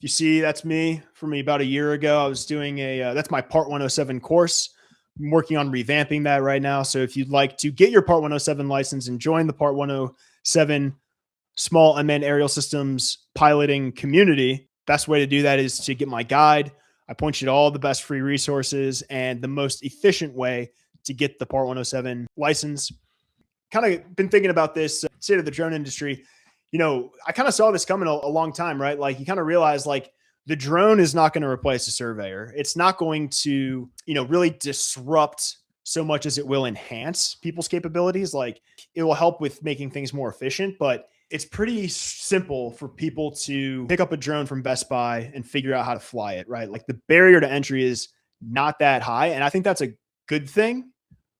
You see, that's me from about a year ago. I was doing that's my Part 107 course. I'm working on revamping that right now. So if you'd like to get your Part 107 license and join the Part 107 small unmanned aerial systems piloting community, best way to do that is to get my guide. I point you to all the best free resources and the most efficient way to get the Part 107 license. Kind of been thinking about this state of the drone industry. I kind of saw this coming a long time, right? Like you kind of realize like the drone is not going to replace a surveyor. It's not going to, really disrupt so much as it will enhance people's capabilities. Like it will help with making things more efficient, but it's pretty simple for people to pick up a drone from Best Buy and figure out how to fly it, right? Like the barrier to entry is not that high. And I think that's a good thing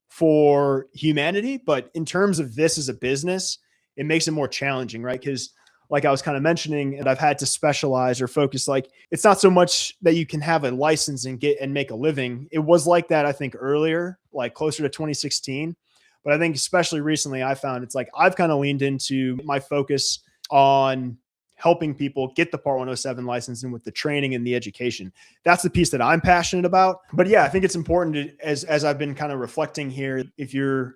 for humanity. But in terms of this as a business, it makes it more challenging, right? Because like I was kind of mentioning, and I've had to specialize or focus, like it's not so much that you can have a license and get and make a living. It was like that, I think, earlier, like closer to 2016. But I think especially recently, I found it's like I've kind of leaned into my focus on helping people get the Part 107 license and with the training and the education. That's the piece that I'm passionate about. But yeah, I think it's important to, as I've been kind of reflecting here, if you'll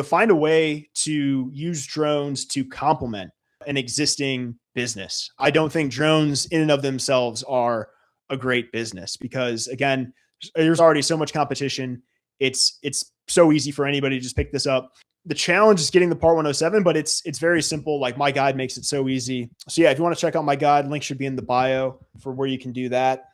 find a way to use drones to complement an existing business. I don't think drones in and of themselves are a great business because again, there's already so much competition. It's so easy for anybody to just pick this up. The challenge is getting the Part 107, but it's very simple. Like my guide makes it so easy. So yeah, if you want to check out my guide, link should be in the bio for where you can do that.